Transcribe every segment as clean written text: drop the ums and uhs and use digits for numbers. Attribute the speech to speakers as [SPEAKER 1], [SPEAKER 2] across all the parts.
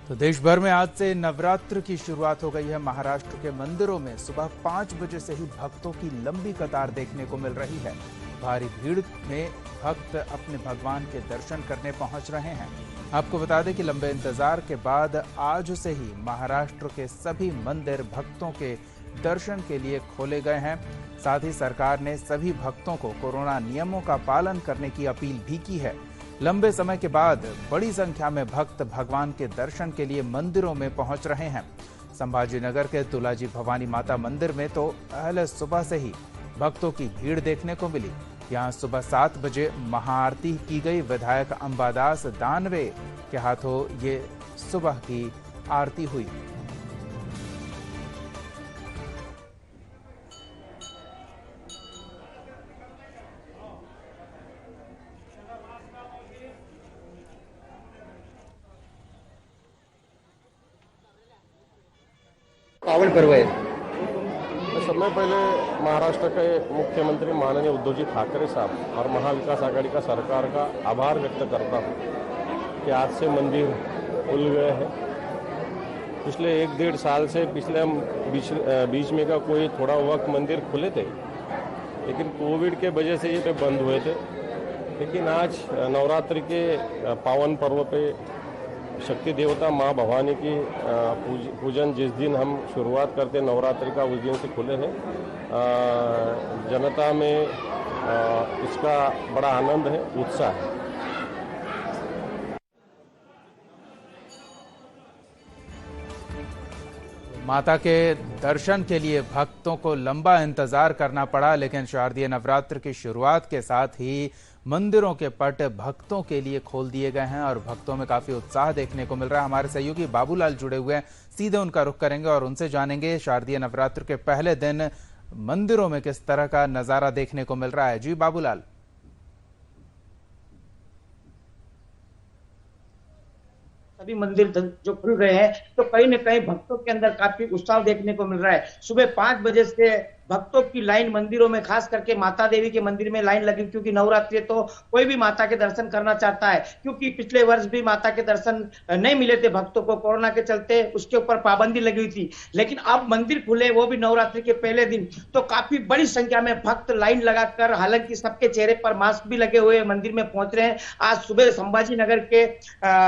[SPEAKER 1] तो देश भर में आज से नवरात्र की शुरुआत हो गई है। महाराष्ट्र के मंदिरों में सुबह 5 बजे से ही भक्तों की लंबी कतार देखने को मिल रही है। भारी भीड़ में भक्त अपने भगवान के दर्शन करने पहुंच रहे हैं। आपको बता दें कि लंबे इंतजार के बाद आज से ही महाराष्ट्र के सभी मंदिर भक्तों के दर्शन के लिए खोले गए हैं। साथ ही सरकार ने सभी भक्तों को कोरोना नियमों का पालन करने की अपील भी की है। लंबे समय के बाद बड़ी संख्या में भक्त भगवान के दर्शन के लिए मंदिरों में पहुंच रहे हैं। संभाजी नगर के तुलाजी भवानी माता मंदिर में तो पहले सुबह से ही भक्तों की भीड़ देखने को मिली। यहां सुबह 7 बजे महाआरती की गई। विधायक अंबादास दानवे के हाथों ये सुबह की आरती हुई।
[SPEAKER 2] पावन पर्व है।
[SPEAKER 3] समय पहले महाराष्ट्र के मुख्यमंत्री माननीय उद्धव जी ठाकरे साहब और महाविकास आघाड़ी का सरकार का आभार व्यक्त करता हूँ कि आज से मंदिर खुल गए हैं। पिछले 1-1.5 साल से पिछले हम बीच में का कोई थोड़ा वक्त मंदिर खुले थे, लेकिन कोविड के वजह से ये पे बंद हुए थे। लेकिन आज नवरात्रि के पावन पर्व पे शक्ति देवता माँ भवानी की पूजन जिस दिन हम शुरुआत करते नवरात्रि का, उस दिन से खुले हैं। जनता में इसका बड़ा आनंद है, उत्साह है।
[SPEAKER 1] माता के दर्शन के लिए भक्तों को लंबा इंतजार करना पड़ा, लेकिन शारदीय नवरात्र की शुरुआत के साथ ही मंदिरों के पट भक्तों के लिए खोल दिए गए हैं और भक्तों में काफी उत्साह देखने को मिल रहा है। हमारे सहयोगी बाबूलाल जुड़े हुए हैं, सीधे उनका रुख करेंगे और उनसे जानेंगे शारदीय नवरात्र के पहले दिन मंदिरों में किस तरह का नजारा देखने को मिल रहा है। जी बाबूलाल।
[SPEAKER 2] सभी मंदिर जो खुल रहे हैं तो कहीं न कहीं भक्तों के अंदर काफी उत्साह देखने को मिल रहा है। सुबह 5 बजे से भक्तों की लाइन मंदिरों में, खास करके माता देवी के मंदिर में लाइन लगी, क्योंकि नवरात्रि तो कोई भी माता के दर्शन करना चाहता है। क्योंकि पिछले वर्ष भी माता के दर्शन नहीं मिले थे भक्तों को, कोरोना के चलते उसके ऊपर पाबंदी लगी हुई थी। लेकिन अब मंदिर खुले, वो भी नवरात्रि के पहले दिन, तो काफी बड़ी संख्या में भक्त लाइन लगाकर, हालांकि सबके चेहरे पर मास्क भी लगे हुए मंदिर में पहुंच रहे हैं। आज सुबह संभाजी नगर के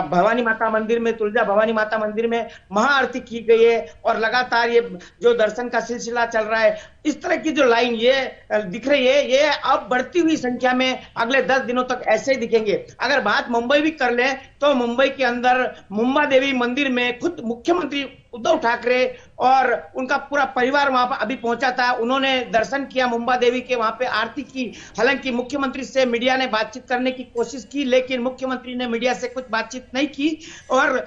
[SPEAKER 2] भवानी माता मंदिर में, तुलजा भवानी माता मंदिर में महाआरती की गई है और लगातार ये जो दर्शन का सिलसिला चल रहा है, इस तरह की जो लाइन ये दिख रही है, ये अब बढ़ती हुई संख्या में अगले 10 दिनों तक ऐसे ही दिखेंगे। अगर बात मुंबई भी कर ले तो मुंबई के अंदर मुंबा देवी मंदिर में खुद मुख्यमंत्री उद्धव ठाकरे और उनका पूरा परिवार वहां पर अभी पहुंचा था। उन्होंने दर्शन किया मुंबा देवी के, वहां पे आरती की। हालांकि मुख्यमंत्री से मीडिया ने बातचीत करने की कोशिश की, लेकिन मुख्यमंत्री ने मीडिया से कुछ बातचीत नहीं की और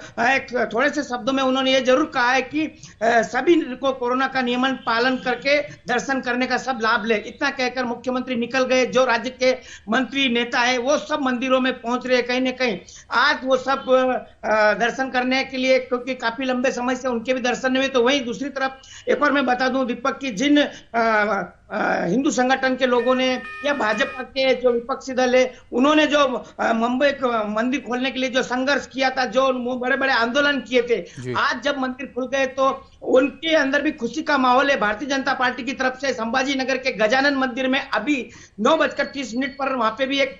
[SPEAKER 2] थोड़े से शब्दों में उन्होंने ये जरूर कहा है कि सभी को कोरोना का नियमन पालन करके दर्शन करने का सब लाभ ले। इतना कहकर मुख्यमंत्री निकल गए। जो राज्य के मंत्री नेता है वो सब मंदिरों में पहुंच रहे हैं कहीं ना कहीं। आज वो सब दर्शन करने के लिए, क्योंकि काफी लंबे समय से उनके भी दर्शन नहीं हुए। तो वहीं दूसरी तरफ एक और मैं बता दूं दीपक की, जिन हिंदू संगठन के लोगों ने या भाजपा के जो विपक्षी दल है, उन्होंने जो मुंबई मंदिर खोलने के लिए जो संघर्ष किया था, जो बड़े बड़े आंदोलन किए थे, आज जब मंदिर खुल गए तो उनके अंदर भी खुशी का माहौल है। भारतीय जनता पार्टी की तरफ से संभाजी नगर के गजानन मंदिर में अभी 9:30 पर वहां पे भी एक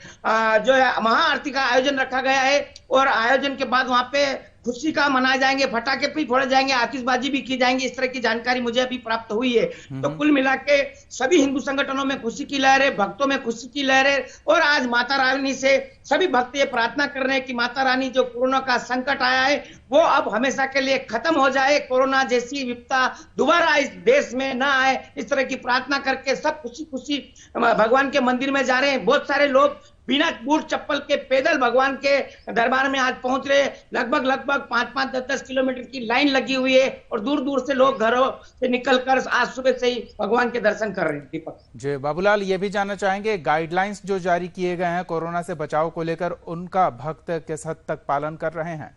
[SPEAKER 2] जो है महाआरती का आयोजन रखा गया है और आयोजन के बाद वहां पे खुशी का मनाए जाएंगे, पटाखे भी फोड़े जाएंगे, आतिशबाजी भी की जाएंगी। इस तरह की जानकारी मुझे अभी प्राप्त हुई है। तो कुल मिला के सभी हिंदू संगठनों में खुशी की लहर है, भक्तों में खुशी की लहर है और आज माता रानी से सभी भक्त ये प्रार्थना कर रहे हैं कि माता रानी, जो कोरोना का संकट आया है वो अब हमेशा के लिए खत्म हो जाए, कोरोना जैसी विपदा दोबारा इस देश में ना आए। इस तरह की प्रार्थना करके सब खुशी खुशी भगवान के मंदिर में जा रहे हैं। बहुत सारे लोग बिना बूट चप्पल के पैदल भगवान के दरबार में आज पहुंच रहे। लगभग 5-5, 10-10 किलोमीटर की लाइन लगी हुई है और दूर दूर से लोग घरों से निकलकर आज सुबह से ही भगवान के दर्शन कर रहे हैं। दीपक
[SPEAKER 1] जी बाबूलाल, ये भी जानना चाहेंगे गाइडलाइंस जो जारी किए गए हैं कोरोना से बचाव को लेकर, उनका भक्त किस हद तक पालन कर रहे हैं?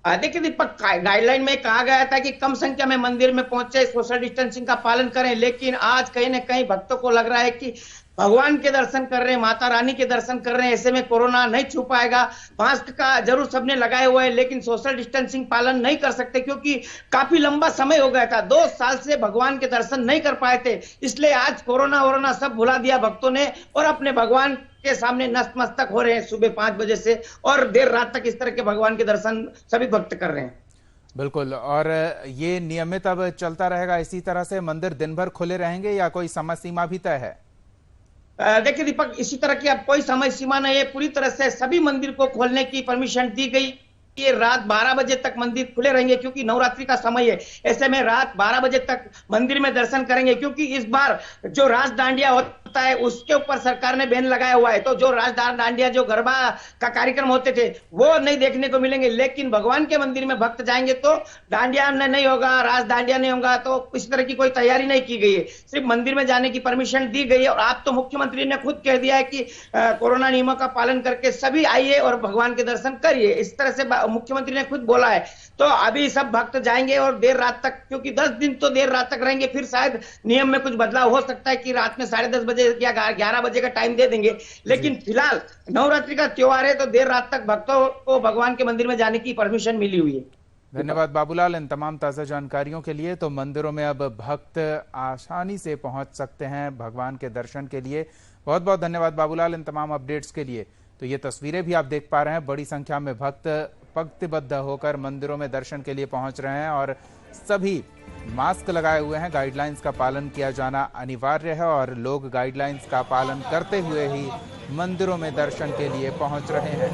[SPEAKER 2] देखिए दीपक, गाइडलाइन में कहा गया था कि कम संख्या में मंदिर में पहुंचे, सोशल डिस्टेंसिंग का पालन करें, लेकिन आज कहीं ना कहीं भक्तों को लग रहा है कि भगवान के दर्शन कर रहे हैं, माता रानी के दर्शन कर रहे हैं। ऐसे में कोरोना नहीं छुप पाएगा। मास्क का जरूर सबने लगाए हुए है, लेकिन सोशल डिस्टेंसिंग पालन नहीं कर सकते, क्योंकि काफी लंबा समय हो गया था। 2 साल से भगवान के दर्शन नहीं कर पाए थे, इसलिए आज कोरोना वोरोना सब भुला दिया भक्तों ने और अपने भगवान के सामने नतमस्तक हो रहे हैं सुबह 5 बजे से, और देर रात तक इस तरह के भगवान के दर्शन सभी भक्त कर रहे हैं।
[SPEAKER 1] बिल्कुल। और ये नियमित अब चलता रहेगा इसी तरह से? मंदिर दिन भर खुले रहेंगे या कोई समय सीमा भी तय है?
[SPEAKER 2] देखिए दीपक, इसी तरह की अब कोई समय सीमा नहीं है। पूरी तरह से सभी मंदिर को खोलने की परमिशन दी गई। ये रात 12 बजे तक मंदिर खुले रहेंगे, क्योंकि नवरात्रि का समय है। ऐसे में रात 12 बजे तक मंदिर में दर्शन करेंगे, क्योंकि इस बार जो रास दांडिया होता है उसके ऊपर सरकार ने बैन लगाया हुआ है। तो जो रास दांडिया, जो गरबा का कार्यक्रम होते थे, वो नहीं देखने को मिलेंगे। लेकिन भगवान के मंदिर में भक्त जाएंगे तो दांडिया नहीं होगा, रास दांडिया नहीं होगा। तो इस तरह की कोई तैयारी नहीं की गई है, सिर्फ मंदिर में जाने की परमिशन दी गई है। और आप तो मुख्यमंत्री ने खुद कह दिया है कि कोरोना नियमों का पालन करके सभी आइए और भगवान के दर्शन करिए। इस तरह से मुख्यमंत्री ने खुद बोला है। तो अभी सब भक्त जाएंगे और देर रात तक, क्योंकि 10 दिन तो देर रात तक रहेंगे। फिर शायद नियम में कुछ बदलाव हो सकता है कि रात में 10:30 बजे या 11 बजे का टाइम दे देंगे। लेकिन फिलहाल नवरात्रि का त्योहार है, तो देर रात तक भक्तों को भगवान के मंदिर में जाने की परमिशन मिली हुई है।
[SPEAKER 1] धन्यवाद बाबूलाल इन तमाम ताज़ा जानकारियों के लिए। तो मंदिरों में अब भक्त आसानी से पहुंच सकते हैं भगवान के दर्शन के लिए। बहुत बहुत धन्यवाद बाबूलाल इन तमाम अपडेट्स के लिए। तो ये तस्वीरें भी आप देख पा रहे हैं, बड़ी संख्या में भक्त पंक्तिबद्ध होकर मंदिरों में दर्शन के लिए पहुंच रहे हैं और सभी मास्क लगाए हुए हैं। गाइडलाइंस का पालन किया जाना अनिवार्य है और लोग गाइडलाइंस का पालन करते हुए ही मंदिरों में दर्शन के लिए पहुंच रहे हैं।